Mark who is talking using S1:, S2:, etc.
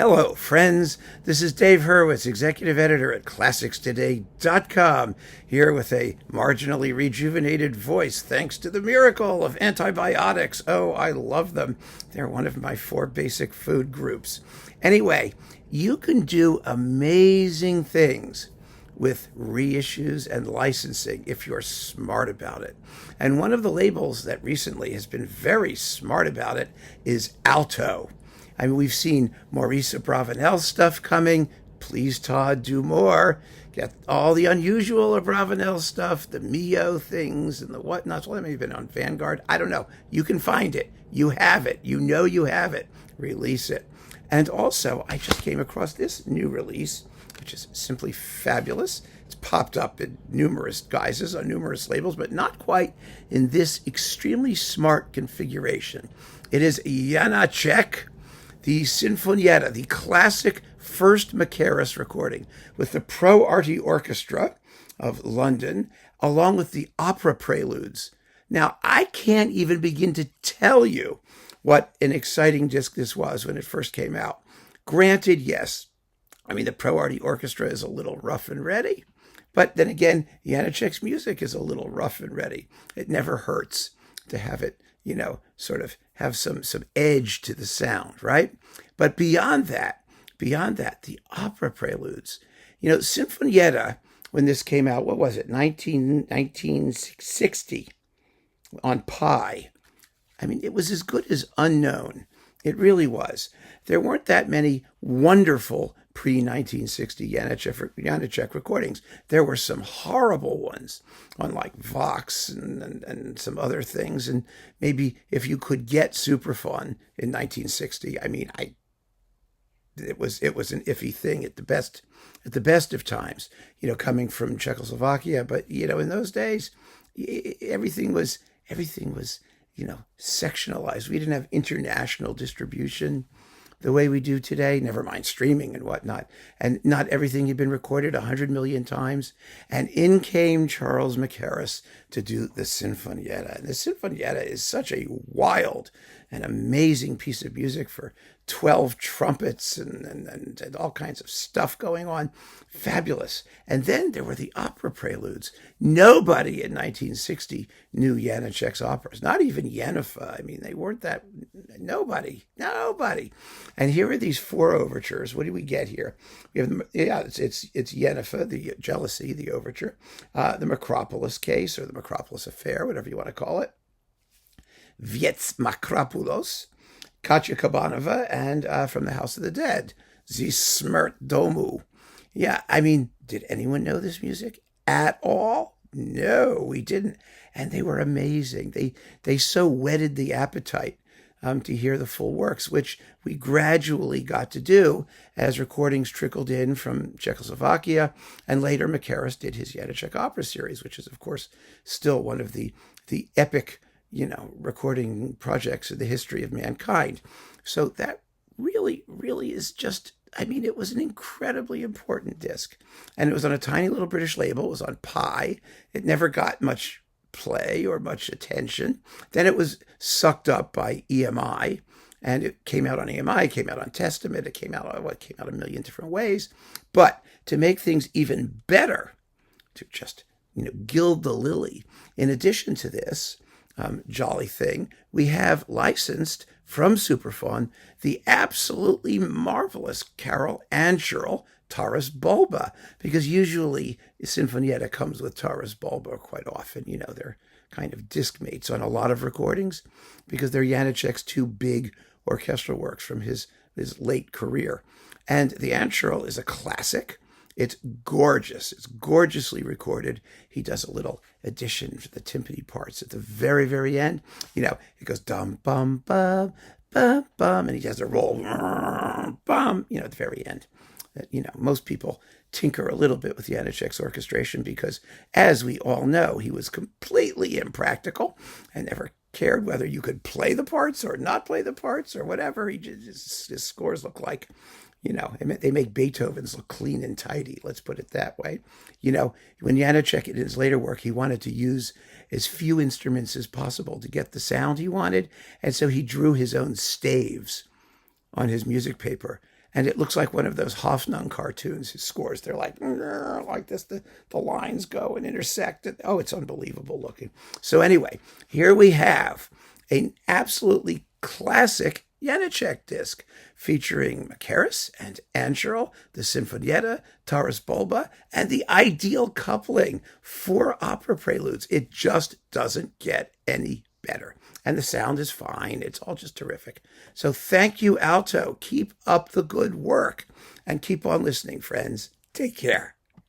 S1: Hello, friends. This is Dave Hurwitz, executive editor at ClassicsToday.com, here with a marginally rejuvenated voice thanks to the miracle of antibiotics. Oh, I love them. They're one of my 4 basic food groups. Anyway, you can do amazing things with reissues and licensing if you're smart about it. And one of the labels that recently has been very smart about it is Alto. I mean, we've seen Maurice Abravanel stuff coming. Please, Todd, do more. Get all the unusual Abravanel stuff, the Mio things and the whatnots. Well, that may have been on Vanguard. I don't know. You can find it. You have it. You know you have it. Release it. And also, I just came across this new release, which is simply fabulous. It's popped up in numerous guises on numerous labels, but not quite in this extremely smart configuration. It is Janáček, the Sinfonietta, the classic first Mackerras recording with the Arte Orchestra of London, along with the opera Preludes. Now, I can't even begin to tell you what an exciting disc this was when it first came out. Granted, yes, I mean, the Arte Orchestra is a little rough and ready, but then again, Janáček's music is a little rough and ready. It never hurts to have it, sort of have some edge to the sound, right? But beyond that, the opera Preludes, Sinfonietta, when this came out, what was it, 1960 on Pi. I mean, it was as good as unknown. It really was. There weren't that many wonderful pre-1960 Janáček recordings. There were some horrible ones on like Vox and some other things. And maybe if you could get Superfon in 1960, I mean, it was an iffy thing at the best of times, coming from Czechoslovakia. But, in those days, everything was sectionalized. We didn't have international distribution the way we do today, never mind streaming and whatnot. And not everything had been recorded 100 million times. And in came Charles Mackerras to do the Sinfonietta. And the Sinfonietta is such a wild and amazing piece of music for 12 trumpets and all kinds of stuff going on. Fabulous. And then there were the opera Preludes. Nobody in 1960 knew Janáček's operas, not even Jennifer. I mean, they weren't that, nobody. And here are these 4 overtures. What do we get here? We have, it's Jennifer, the Jealousy, the overture, the Macropolis case, or the Macropolis affair, whatever you want to call it. Viets Makropoulos, Katja Kabanova, and from the House of the Dead, Ze Smrt Domu. Yeah, I mean, did anyone know this music at all? No, we didn't. And they were amazing. They so whetted the appetite to hear the full works, which we gradually got to do as recordings trickled in from Czechoslovakia. And later, Mackerras did his Janáček opera series, which is, of course, still one of the epic recording projects in the history of mankind. So that really, really is just, I mean, it was an incredibly important disc. And it was on a tiny little British label. It was on Pi. It never got much play or much attention. Then it was sucked up by EMI. And it came out on EMI, it came out on Testament, it came out a million different ways. But to make things even better, to just, gild the lily, in addition to this, jolly thing, we have licensed from Superfon the absolutely marvelous Karel Ančerl Taras Bulba, because usually Sinfonietta comes with Taras Bulba quite often. They're kind of disc mates on a lot of recordings because they're Janáček's 2 big orchestral works from his late career. And the Ancerl is a classic. It's gorgeous. It's gorgeously recorded. He does a little addition for the timpani parts at the very, very end. It goes dum, bum, bum, bum, bum, and he has a roll, bum, at the very end. Most people tinker a little bit with Janáček's orchestration because, as we all know, he was completely impractical and never cared whether you could play the parts or not play the parts or whatever. His scores look like, they make Beethoven's look clean and tidy. Let's put it that way. When Janáček in his later work, he wanted to use as few instruments as possible to get the sound he wanted. And so he drew his own staves on his music paper. And it looks like one of those Hoffnung cartoons, his scores. They're like this, the lines go and intersect. Oh, it's unbelievable looking. So anyway, here we have an absolutely classic Janáček disc featuring Mackerras and Ančerl, the Sinfonietta, Taras Bulba, and the ideal coupling for opera preludes. It just doesn't get any better. And the sound is fine. It's all just terrific. So thank you, Alto. Keep up the good work and keep on listening, friends. Take care.